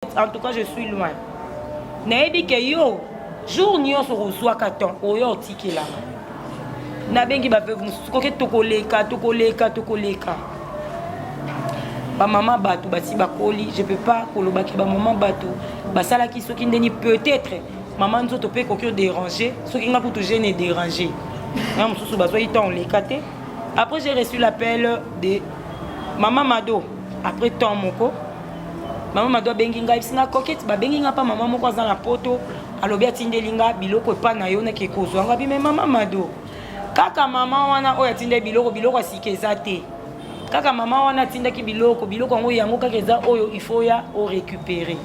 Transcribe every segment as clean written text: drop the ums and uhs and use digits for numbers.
En tout cas, je suis loin. Naebi ke yo, jour nyonso kozwa katon, oyo otikela. Na bengi ba veuve mususu koke tokoleka. Ba maman batou basi bakoli, je peux pas kolobaki ba maman batou. Ba sala ki soki ndeni peut-être maman nzoto pe koki déranger, soki nga pour toujours ne déranger. Na mususu bazwa iton lekate. Après j'ai reçu l'appel de maman Mado après temps moko. Maman Mado bengi nga bisinga koketi ba bengi nga pa maman moko za na poto. Alobi atindeli nga biloko pa na yo na ke kozwa nga bi mais maman Mado. Kaka maman wana oya tinde biloko asikeza te. Kaka maman wana tindaki biloko ngo yango kaka eza oyo il faut ya o récupérer.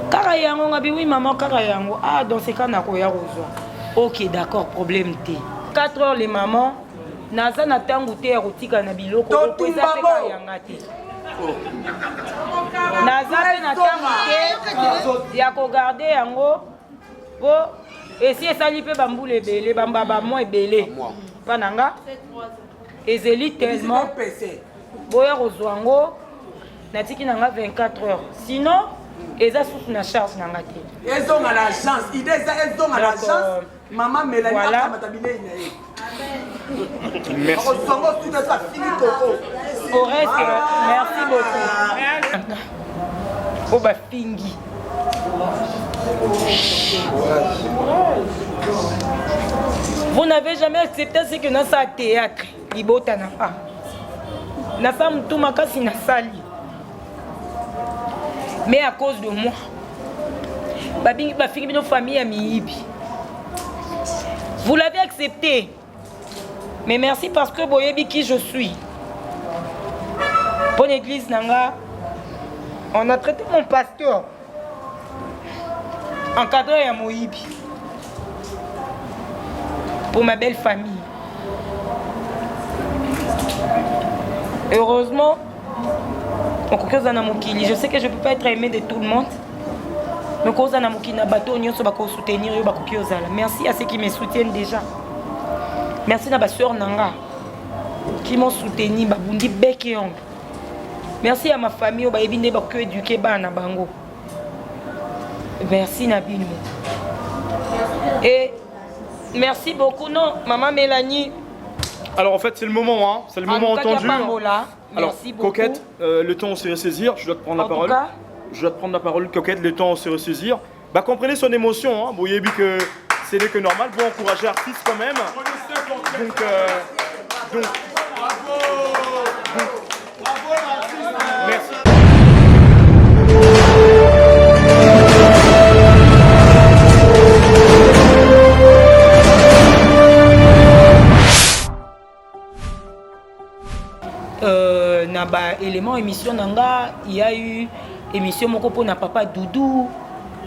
Kaka yango nga bi oui maman kaka yango ah dans ce cas na ko ya kozwa. OK d'accord problème te. 4 heures les mamans naza na tangu te ya kotika na biloko ko eza pe yanga te. Naza pe na tangu te ya ko garder yango po et si esali pe bambule ebele bamba mo ebele pananga ezeli tellement boya kozwango natiki nanga 24 heures sinon eza sous na charge nanga te ezonga na agence idée eza ezonga na agence maman Mélanie voilà. Merci au reste merci beaucoup oh ba fingi vous n'avez jamais accepté ce que nous avons théâtre. Libota na pas. Na femme tout ma kasi na sali. Mais à cause de moi. Babi ba fille de famille amiibi. Vous l'avez accepté. Mais merci parce que boyebi qui je suis. Bonne église nanga. On a traité mon pasteur. Encadré à Moïbi. Pour ma belle famille. Heureusement, je sais que je ne peux pas être aimé de tout le monde. Mais merci à ceux qui me soutiennent déjà. Merci à ma soeur Nanga qui m'ont soutenu. Merci à ma famille qui m'a éduqué. Merci Nabino. Et merci beaucoup, non, maman Mélanie. Alors en fait c'est le moment, hein. C'est le moment entendu. Alors Coquette, le temps se ressaisir, je dois te prendre la parole. Je dois te prendre la parole, Coquette, le temps se ressaisir. Bah comprenez son émotion, hein. Vous voyez que c'est que normal, vous encourager l'artiste quand même. Donc merci. Élément émission nanga il y a eu émission moko pour na papa Doudou,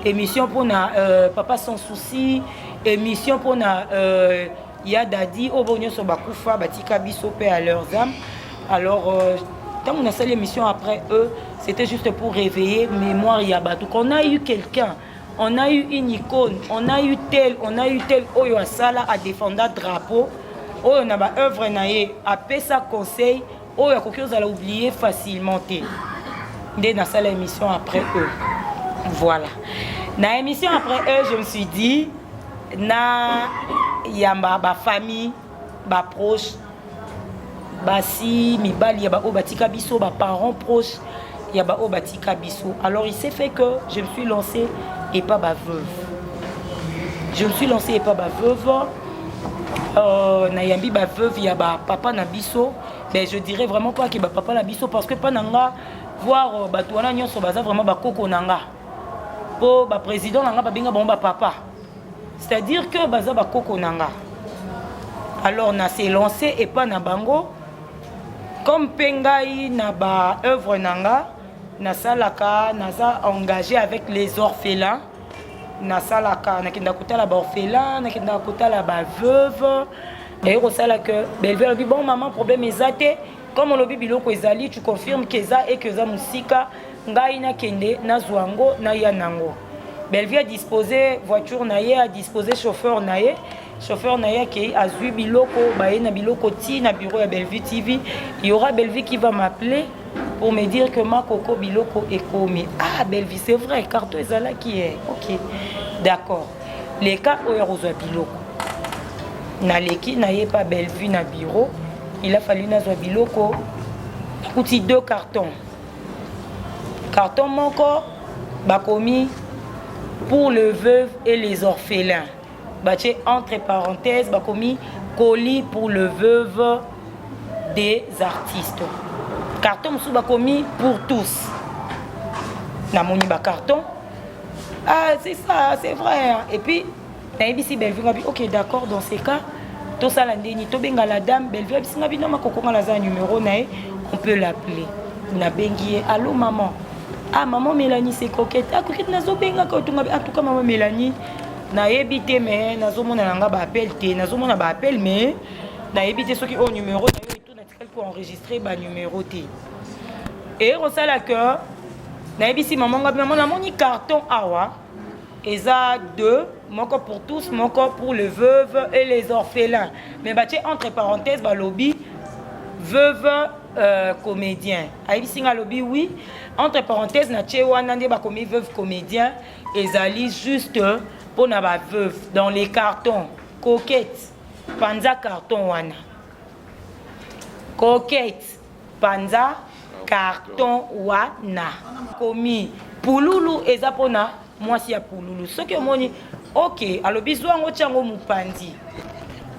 émission pour na papa sans souci, émission pour na il y a Dadi au bonyo so bakufa batika biso pe à leurs âmes. Alors quand on a fait l'émission après eux, c'était juste pour réveiller mémoire Yabatou qu'on a eu quelqu'un, on a eu une icône, on a eu tel oyo asala a défendre drapeau, oyo na ba œuvre naé a pesa conseil. Oh, il y a quelque chose à oublier facilement. Dès dans la émission après eux. Voilà. Dans l'émission après eux, je me suis dit, il y a ma famille, ma proche, si mes bali, il y a batika biso, mes parents proches, il y a batika biso. Alors il s'est fait que je me suis lancée et pas ma veuve. Je me suis lancée et pas ma veuve. Nayambi ba veuve, il y a papa na biso. Ben, je dirais vraiment pas que papa la biso parce que pananga voir batouana nyonso baza vraiment ba koko nanga po ba président nanga ba benga bon ba papa, c'est-à-dire que baza ba koko nanga. Alors na s'est lancé et pas na bango comme pengai na ba œuvre nanga na salaka naza engagé avec les orphelins na salaka na kinda kutala ba orphelin na kinda kutala ba veuve. D'ailleurs, ça là que Belvère dit bon maman problème est comme on l'a dit biloko ezali tu confirmes que ça et que ça musika ngai na kende na zwango na yanango. Belvère a disposé voiture naie a disposé chauffeur naie qui a vu biloko baé na biloko ti na bureau ya Bellevue TV. Il y aura Bellevue qui va m'appeler pour me dire que ma coco biloko est commis. Ah, Bellevue, c'est vrai, carton est là qui est. Ok, d'accord. Les cas où il y a biloko. Na leki na ye pas Bellevue na bureau, il a fallu na zo biloko. Outil 2 cartons. Carton moko bakomi pour le veuve et les orphelins. Baché entre parenthèses bakomi colis pour le veuve des artistes. Carton sous bakomi pour tous. Na moni ba carton. Ah c'est ça, c'est vrai. Et puis na ici Bellevue ngabi OK d'accord dans ces cas tout ça la ndeni to benga la dame Bellevue bisi ngabi na makoko ngala za numéro nae on peut l'appeler. Na bengi allô maman. Ah maman Mélanie c'est coquette. Ah coquette nazo benga ko to ngabi en tout cas maman Mélanie na yebité mais nazo mona nanga ba appel té nazo mona ba appel mais na yebité soki au numéro na yo tout na tika pour enregistrer ba numéro té. Et on ça la cœur na yebisi maman ngabi maman na moni carton awa. Eza 2, moko pour tous, moko pour les veuves et les orphelins. Mais bah, entre parenthèses, bah, lobby, veuve comédien. Aïe, singa lobby, oui. Entre parenthèses, na tché wanande bah, comme veuve comédien, ezali juste pour na ba veuve dans les cartons. Coquette, panza carton wana. Coquette, panza carton wana. Komi, pouloulou ezapona. Moi si ya pouloulou ce que moni OK alors bizwa ngo tchango mupandi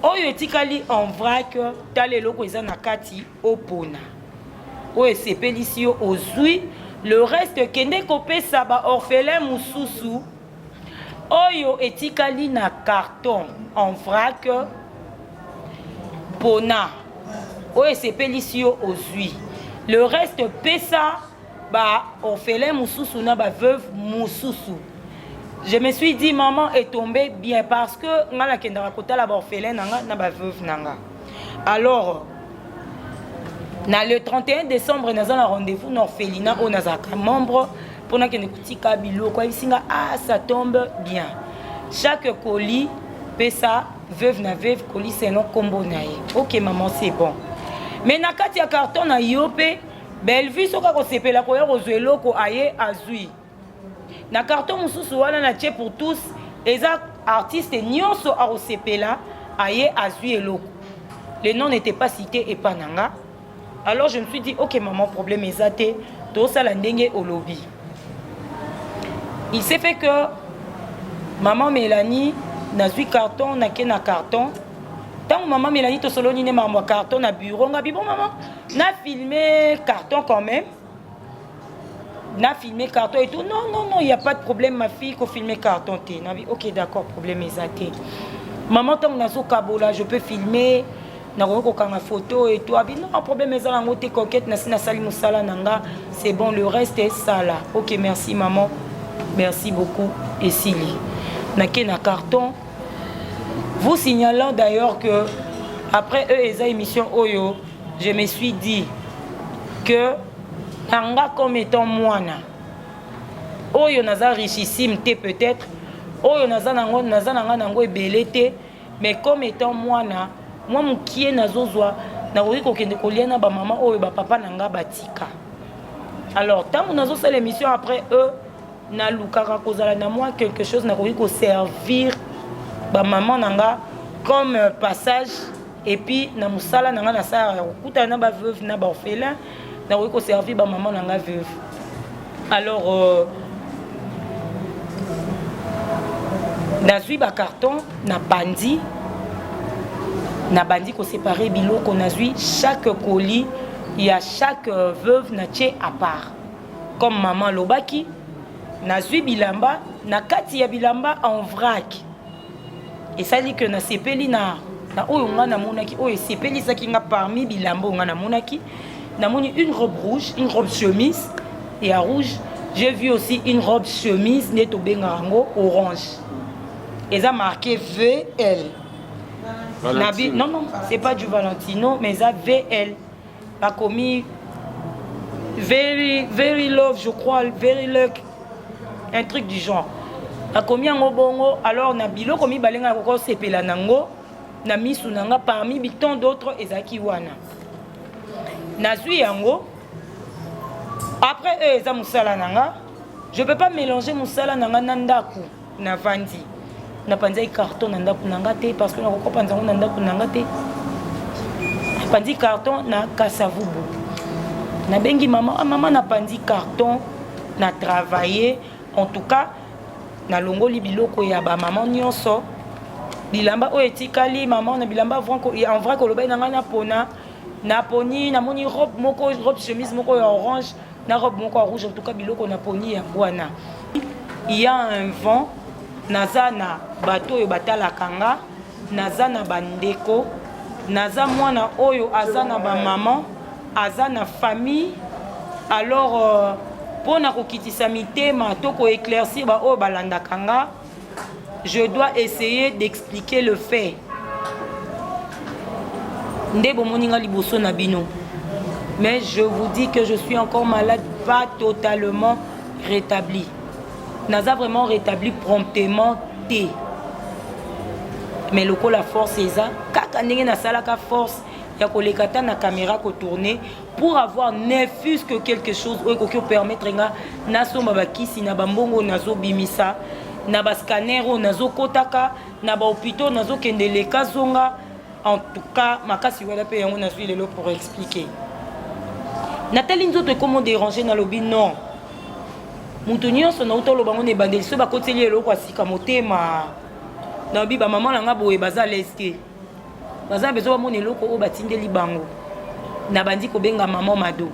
oyo etikali en vrac tale loko eza na kati opona oyo sepelisi yo ozui le reste kende kopesa ba orphelin mususu oyo etikali na carton en vrac pona oyo sepelisi yo ozui le reste pesa ba orphelin mususu na ba veuve mususu. Je me suis dit, maman est tombée bien parce que ngala kendara kota la orphelin nanga na ba veuve nanga. Alors, na le 31 décembre nous avons un rendez-vous dans orphelinat au nazaka membre pour na kende kutika bilo kwa bisinga ah ça tombe bien. Chaque colis pesa veuve na veuve colis c'est non combo nae. OK maman c'est bon. Mais na kati ya carton na yope Bellevue soka ko sepela ko ya rozwelo ko aye azui. Na carton mususu wana na tché pour tous eza artistes nyonso a osepela aye azui eloko. Les noms n'étaient pas cités et pas nanga. Alors je me suis dit OK maman problème ezate to sala ndenge au lobby. Il s'est fait que maman Mélanie na zui carton na ke na carton. Tant maman Mélanie to solo ni ne maman carton na bureau ngabi bon maman na filmé carton quand même. Na filmé carton et tout. Non, il n'y a pas de problème, ma fille, qu'on filme carton. Ok, d'accord, problème est. Maman, tant que je kabola, je peux filmer. Na ma photo et tout. Non, problème est coquette, c'est bon, le reste est ça là. Ok, merci maman. Merci beaucoup. Et Sili. Na carton. Vous signalant d'ailleurs que après eux, les émissions Oyo, je me suis dit que nanga comme étant moana oyo naza richissime te peut-être oyo naza nango ebelete mais comme étant moana moi mukie nazozwa na koki kokende kolia na ba maman oyo ba papa nanga batika alors tant nazo sala l'émission après eux na lukaka kozala na moi quelque chose na koki ko servir ba maman nanga comme passage et puis na musala nanga na sa okuta na ba veuve na ba orphelin na ko servir ba maman nanga veuve. Alors na zui ba carton na bandi ko séparer biloko na zui chaque colis il y a chaque veuve na tché à part comme maman lobaki na zui bilamba na kati ya bilamba en vrac et ça dit que na sepeli na oyo nga na monaki oyo sepeli saki nga parmi bilamba nga na monaki. Une robe rouge, une robe chemise et à rouge. J'ai vu aussi une robe chemise neto bengarango orange. Et ça marqué VL. Non, c'est pas du Valentino, mais ça VL. Pas commis very love, je crois, very luck. Un truc du genre. A commis en bongo, alors na bilo commis balenga ko sepela nango, na misu nanga parmi tant d'autres ezaki wana. Nazui yango Après eux eza musala nanga, je peux pas mélanger musala nanga na ndaku na vandi. Na panzi carton na ndaku nanga te parce que na ko panza na ndaku nanga te. Panzi carton na kasavubu. Na bengi maman, maman na panzi carton na travailler en tout cas na longoli biloko ya ba maman nyonso. Bilamba o etikali maman na bilamba en vrai ko loba na pona na poni na moni robe moko robe chemise moko ya orange na robe moko ya rouge en tout cas biloko na poni ya bwana. Il y a un vent naza na bato yo batala kanga naza na bandeko naza mwana oyo aza na ba maman aza na famille alors pona kokitisa mitema to ko éclaircir ba oyo balanda kanga. Je dois essayer d'expliquer le fait. Mais je vous dis que je suis encore malade, pas totalement rétabli. Naza vraiment rétabli promptement T. Mais le coup la force c'est ça. Kaka ndenge na salaka force ya kolekata na caméra ko tourner pour avoir ne fût-ce que quelque chose qui permettre nga naso mabakisi na bambongo nazo bimisa. Na ba scanner nazo kotaka na ba hôpitaux nazo kendeleka zonga en tout cas makasi wala pe yango nazo lelo pour expliquer Nathalie nzoto comment déranger na lobby non mutu nyonso na utolo bango ne bandeli so ba koteli eloko asika motema na bi ba maman langa boye baza leste baza bezo ba mona eloko o batindeli bango na bandi ko benga maman mado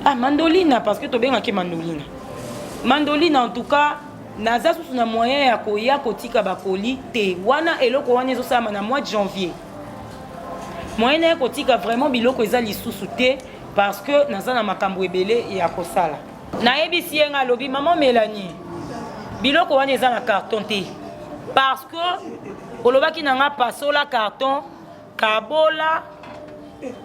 ah mandolina parce que to benga ke mandolina en tout cas naza sous na moyen ya koya kotika bakoli te wana eloko wana ezo sama na mois de janvier moyen ya kotika vraiment biloko eza lisusu te parce que naza na makambo ebele ya kosala na ebisi yenga lobi maman Mélanie biloko wana eza na carton te parce que olobaki nanga pasola carton kabola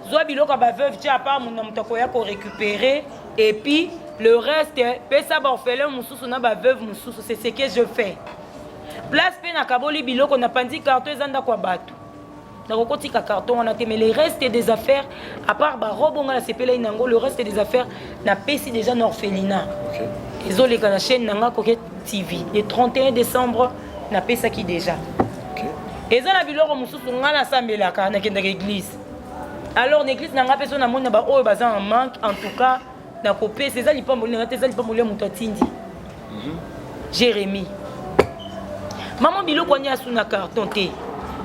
zo biloko ba veuve tia pa muna mutako ya ko récupérer et puis le reste, pesa ba orphelin mususu na ba veuve mususu, c'est ce que je fais. Place pe na kaboli biloko na pandi carton ezanda kwa batu. Na kokoti ka carton on a mais le reste des affaires à part ba robe on a sepela inango le reste des affaires na pesi déjà na orphelinat. OK. Ezole kana chaîne nanga Coquette TV. Le 31 décembre na pesa ki déjà. OK. Ezala biloko mususu ngana sambela ka na kenda église. Alors l'église nanga peso na mona ba oyo baza en manque en tout cas. Na kopé ces ali pas molé ngate zali pas molé mutotindi Jérémie maman biloko nya suna carton te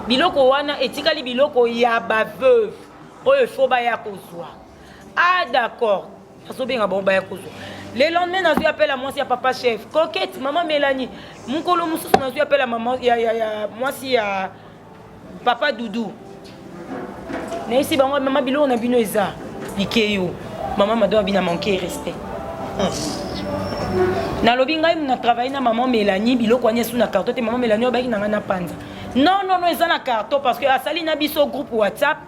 biloko wana etikali biloko ya ba veuve oyo fo ba ya kozwa ah d'accord aso benga ba ya kozwa le lendemain nazo appelle moi si ya papa chef Coquette maman Mélanie mukolo mususu nazo appelle maman ya moi si ya papa Doudou na ici ba maman biloko na bino eza likeyo maman m'a donné manqué respect. Na lobi ngai na travailler na maman Mélanie biloko anya sous na carton te maman Mélanie obaki na ngana panza. Non eza na carton parce que asali na biso groupe WhatsApp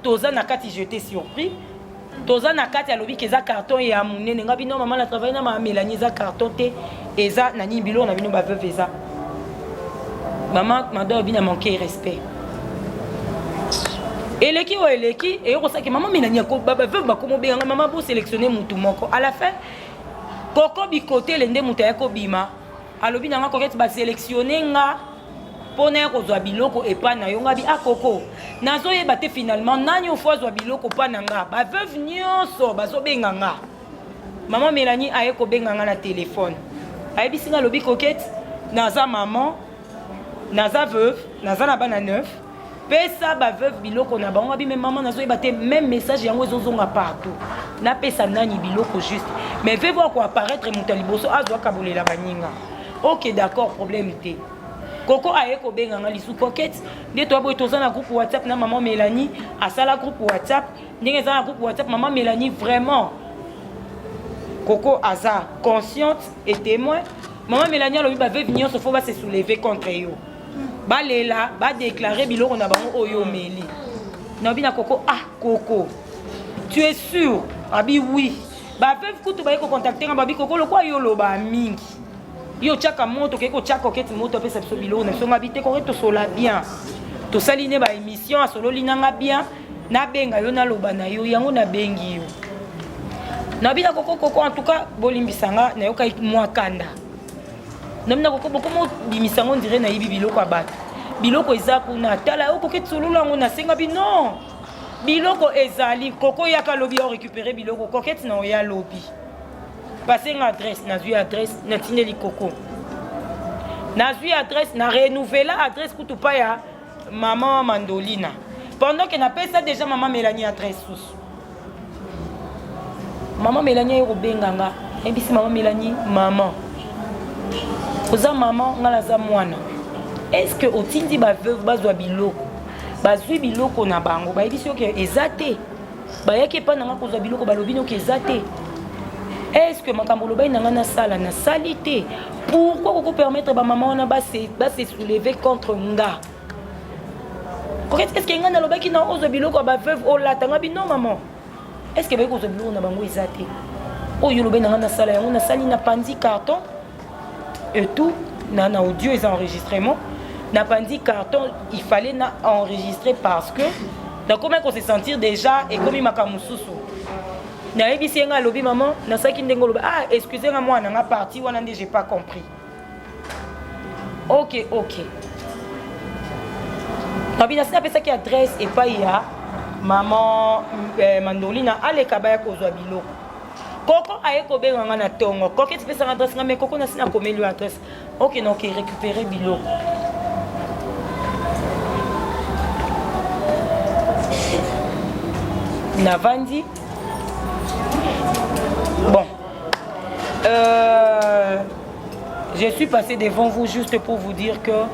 toza na kati j'étais surpris. Toza na kati alobi ke za carton ya munene ngabi non maman na travailler na maman Mélanie za carton te eza na ni biloko na bino ba veuve eza. Maman m'a donné manqué respect. Eleki o eleki et on sait que maman Mélanie ko baba veut ba komo benga maman pour sélectionner mutu moko à la fin koko bi côté lende mutu ya ko bima alobi nanga Coquette ba sélectionner nga pona ko zwa biloko et pas na yo nga bi akoko nazo yeba te finalement nani o fois zwa biloko pa nanga ba veuve nyonso bazo benga nga maman Mélanie aye ko benga nga na téléphone ayebi singa lobi Coquette naza maman naza veuve naza na bana neuf pesa ba veuve biloko na bango bi même maman nazo ebate même message yango ezozonga partout na pesa nani biloko juste mais fais voir quoi apparaître muta liboso azwa kabolela baninga OK d'accord problème té koko aye ko benga nga lisu Coquette nde to boy toza na groupe WhatsApp na maman Mélanie asala groupe WhatsApp ndenge za na groupe WhatsApp maman Mélanie vraiment koko aza consciente et témoin maman Mélanie alobi ba veuve nyonso faut ba se soulever contre yo balela ba déclarer biloko na bango oyo meli na bina koko ah koko tu es sûr abi oui ba veuve kutu ba ko contacter nga babi koko lokwa yo loba mingi yo chaka moto ke ko chaka Coquette moto pesa biso biloko na so ngabite ko to sola bien to saline ba émission a solo linanga bien na benga yo na loba na yo yango na bengi yo Nabina koko en tout cas bolimbisanga na yoka mwa kanda. Namina koko bokomo bimisango ndire na yibi biloko abata. Biloko eza kuna tala yoko ketsulula ngo na senga bino. Biloko ezali koko yaka lobi o récupérer biloko koketi na oya lobi. Passer une adresse, na zui adresse na tineli koko. Na zui adresse na renouveler adresse kutupa ya maman Mandolina. Pendant que na pesa déjà maman Mélanie adresse sous. Maman Mélanie est robenganga. Et puis maman Mélanie, maman. Oza maman ngalaza mwana. Est-ce que otindi ba veuve bazwa biloko? Bazwi biloko na bango. Ba ebisi que ezate. Ba yake pa nanga kozwa biloko balobi no ke ezate. Est-ce que makambo lobai nanga na sala na salité? Pourquoi vous permettre ba maman na ba se soulever contre nga? Est-ce que nga na lobaki na ozo biloko ba veuve o latanga bino maman? Est-ce que vous avez un bango izate? Oh, il y a un salon, on a sali na pandi carton et tout, na audio et enregistrement. Na pandi carton, il fallait na enregistrer parce que dans comment on se sentir déjà et comme il m'a kamususu. Na ebisi nga lobi maman, na saki ndengo lobi ah excusez-moi na nga parti wana j'ai pas compris. OK. Nabina sina pesa ki adresse et pas ya. Maman Mandolina ale kabaya kozwa biloko. Koko aye ko benga na tongo. Koko tu peux sa adresse mais koko na sina komeli adresse. OK non OK récupérer biloko. Navandi. Bon. Je suis passé devant vous juste pour vous dire que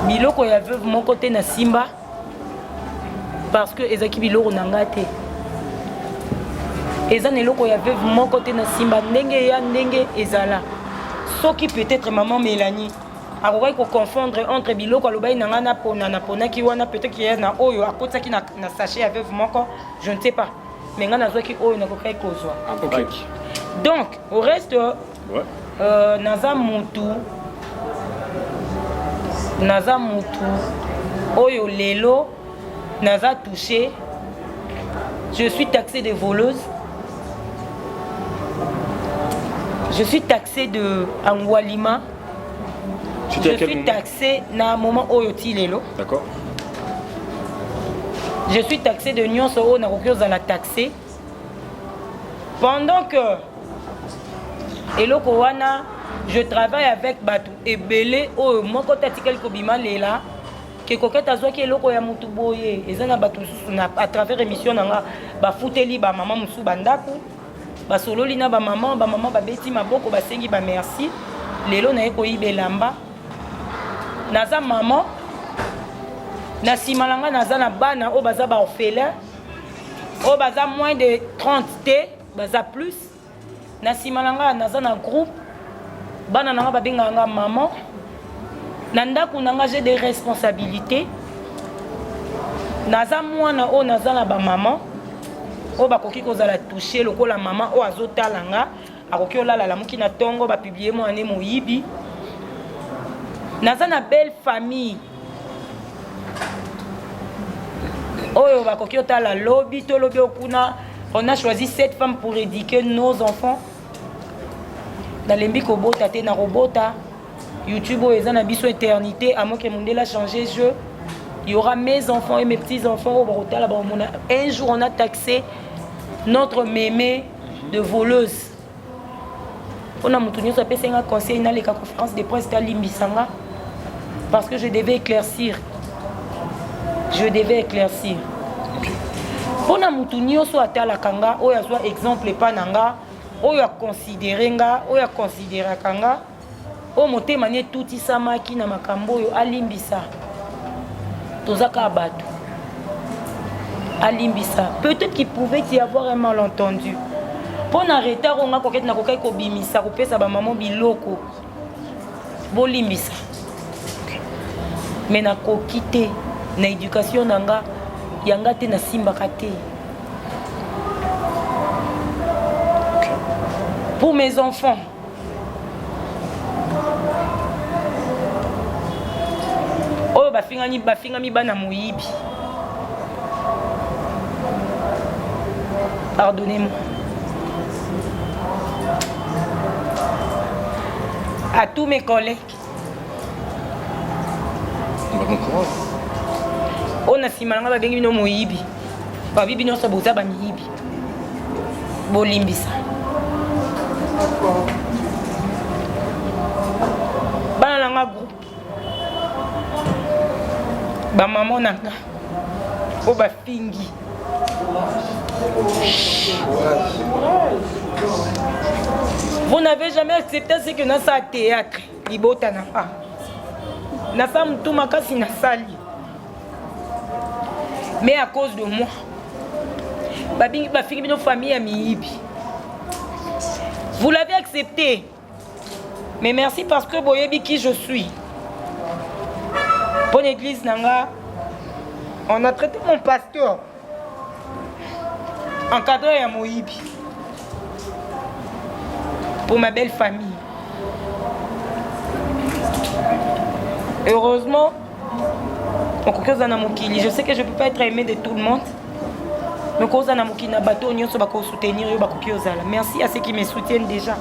biloko ya veuve mon côté na Simba. Parce que ezaki biloko nangate. Ezan eloko ya veuve mon côté na Simba ndenge ya ndenge ezala. Soki peut-être maman Mélanie akoki ko confondre entre biloko alobai nanga na pona ki wana peut-être qu'il y a na oyo akotaki na sachet ya veuve moko, je ne sais pas. Mais nga nazwaki oyo nakokai kozwa. OK. Donc au reste naza mutu oyo lelo naza touché. Je suis taxée de voleuse. Je suis taxée de Angwalima. Je suis taxée na moment oyoti lelo. D'accord. Je suis taxée de nyonso o na kokyo za la taxée. Pendant que eloko wana je travaille avec batu ebele o moko tatikali ko bima lela. Que koketa azwaki eloko ya mutu boye ezana batu na à travers émission nanga ba futeli ba maman musu bandaku ba sololi na ba maman ba beti maboko ba sengi ba merci lelo na eko ibelamba naza maman na simalanga naza na bana o baza ba orphelin o baza moins de 30 t baza plus na simalanga naza na groupe bana nanga ba benganga maman. Nandaku nanga j'ai des responsabilités. Naza mwana o naza na ba maman. O ba koki ko zala toucher lokola maman o azotalanga. Akoki olala la muki na tongo ba publier mo ane moyibi. Naza na belle famille. Oyo ba koki otala lobby to lobby okuna. On a choisi 7 femmes pour éduquer nos enfants. Dans les mbiko bota te na robota. YouTube et na biso éternité à moins que monde a changé jeu. Il y aura mes enfants et mes petits enfants au Borota là-bas. Un jour on a taxé notre mémé de voleuse. On a montré ça peut un conseil dans les conférences de presse à Limbisanga parce que je devais éclaircir. On a montré so atala kanga o ya soit exemple pas nanga o ya considérer nga o ya considérer kanga. O moté mané tout isamaki na makambo yo alimbisa. Tozaka abatu. Alimbisa. Peut-être qu'il pouvait y avoir un malentendu. Pour arrêter on a kokete na kokai ko bimisa ko pesa ba maman biloko. Bolimbisa. Mais na ko quitter na éducation nanga yanga te na simba kate. Pour mes enfants oyo bafingami bana moyibi Pardonnez-moi. À tous mes collègues. On a si malanga babengi bino moyibi. Babi bino so boza ba miyibi. Bolimbisa. Bana nanga groupe. Ba maman nanga. O ba fingi. Vous n'avez jamais accepté ce que nous avons théâtre. Libota n'a pas. Nous avons tout makasi na sali. Mais à cause de moi, ma fille, nos familles, amis, vous l'avez accepté. Mais merci parce que vous voyez qui je suis. Bonne église, Nanga. On a traité mon pasteur. Encadré à Moïbi. Pour ma belle famille. Heureusement, je sais que je ne peux pas être aimé de tout le monde. Mais merci à ceux qui me soutiennent déjà.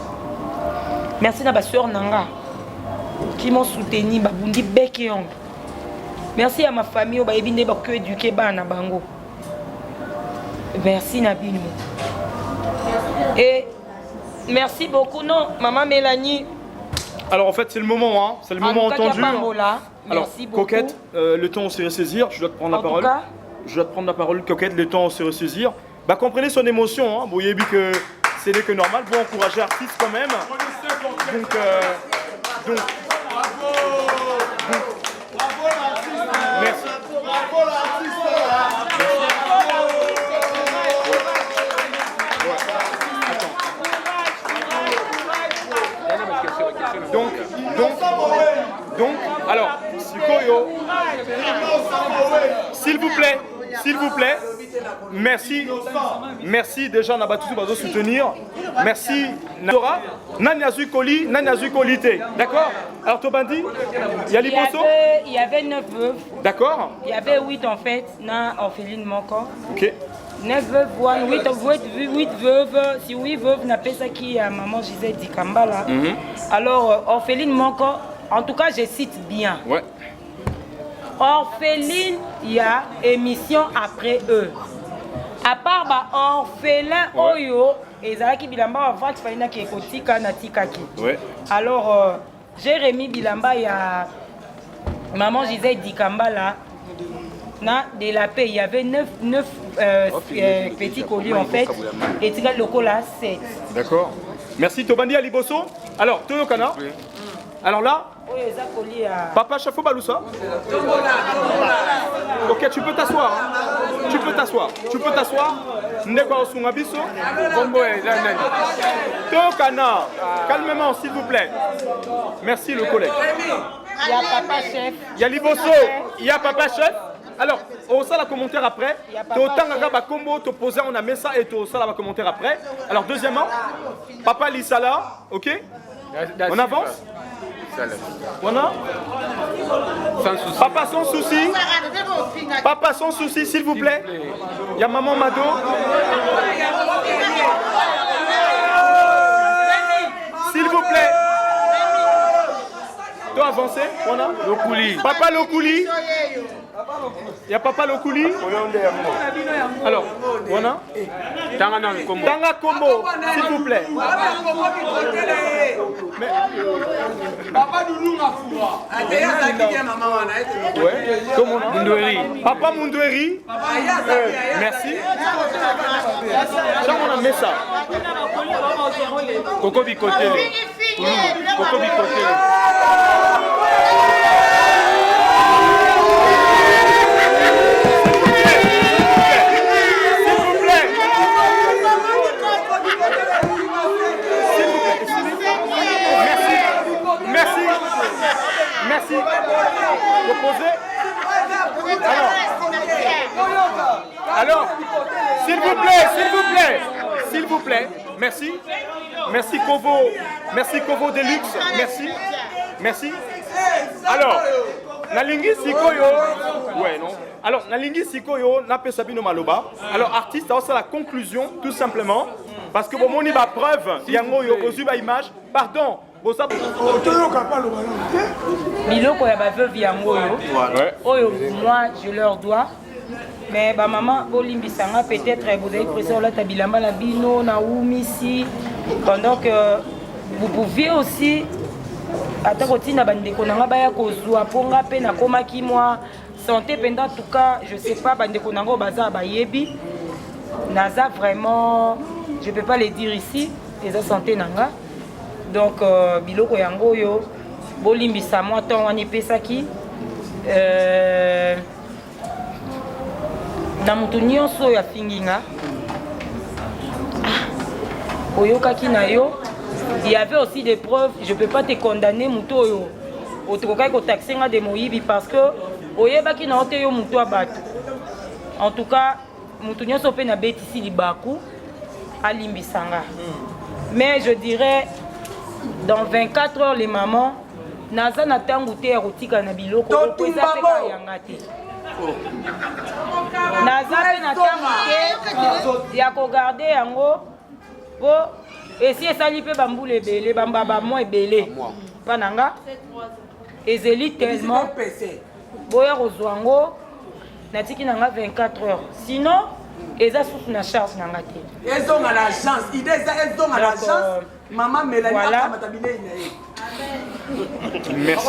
Merci à ma soeur Nanga qui m'ont soutenu. Merci à ma famille qui m'a éduqué. Merci Nabino. Et merci beaucoup, non, maman Mélanie. Alors en fait c'est le moment, hein. C'est le moment entendu. Alors beaucoup. Coquette, le temps se ressaisir, je dois te prendre la parole. Je dois te prendre la parole, Coquette, le temps se ressaisir. Bah comprenez son émotion, hein. Vous voyez que c'est que normal, bon encourager l'artiste quand même. Donc merci. Donc, alors, s'il vous plaît, merci déjà, on a battu pour soutenir. Merci, Nora. Nanyazui Koli, d'accord? Alors, Tobandi, il y a Liboso? Il y avait 9 veuves. D'accord. Il y avait 8 en fait, na orpheline Moko. Ok. 9 veuves, 8 veuves, si 8 veuves n'a pas ça qui a maman Gisèle Dikambala. Alors, orpheline Moko, en tout cas, je cite bien. Ouais. Orpheline, il y a émission après eux. À part bah, orphelin, Oyo, et Zalaki Bilamba, avant Faina qui est Kotika, Natikaki. Ouais. Alors, Jérémy Bilamba, il y a maman Gisèle Dikambala. De la paix, il y avait 9 petits colis en fait, et Tika Lokola 7. D'accord. Merci Tobandi Aliboso. Alors, Toyokana. Alors là, Papa Chafo Baloussa. Ok, tu peux t'asseoir. Hein. Tu peux t'asseoir. Ndekwa Osungabiso. Toyokana. Calmement, s'il vous plaît. Merci le collègue. Il y a Papa Chef. Il y a Liboso. Il y a Papa Chef. Alors, on sait la commentaire après. Tu as combo, tu poses on a mis ça et tu as la commentaire après. Alors, deuxièmement, Papa Lissala, ok? On avance? On a? Papa sans souci. Papa sans souci, s'il vous plaît. Il y a Maman Mado. S'il vous plaît. Tu as avancé? On a? Lokuli. Papa Lokuli. Il y a Papa Lokuli. Alors, on a Tanga Kombo, s'il vous plaît. Papa Doudou Mafoura. Papa Mundoueri. Merci. Ça, on a mis ça. Coco Bicotele. Coco Bicotele. Merci. Reposez. Alors, s'il vous plaît, merci. Merci Kovo Deluxe, merci. Alors, la linguiste Sikoyo, ouais, non. Alors, Nalingi Sikoyo, Nape Sabino Maloba. Alors, artiste, c'est la conclusion, tout simplement. Parce que bon, on y va preuve, il y a une image. Pardon. Biloko ya baveuve yango oyo moi je leur dois mais ba maman bolimbisanga peut-être vous avez pris la tabilamba na bino na umisi pendant que vous pouviez aussi atako tina bandeko nanga baya kozwa ponga pe na komaki moi santé pendant tout cas je sais pas bandeko nango baza bayebi naza vraiment je peux pas les dire ici les santé nanga. Donc, biloko yango yo, bolimbisa moi ton wani pesaki. Na mutu nyonso ya finginga. Oyokaki na yo, il y avait aussi des preuves, je peux pas te condamner mutu yo. Otokokai ko taxer nga de moyibi parce que oyebaki na ote yo mutu abatu. En tout cas, mutu nyonso pe na betisi libaku alimbisanga. Mais je dirais dans 24 heures les mamans naza na tangu te erotika na biloko ko eza pe yanga te naza pe na tangu te ya ko garder yango po esi esali pe bambula ebele bambaba mo ebele pananga ezeli tellement boya kozwa ngo natiki nanga 24 heures sinon eza sous na charge nanga te ezonga la chance idée eza ezonga la chance. Maman Mélanie voilà. Merci.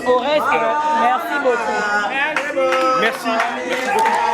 Au reste, merci beaucoup. Merci beaucoup.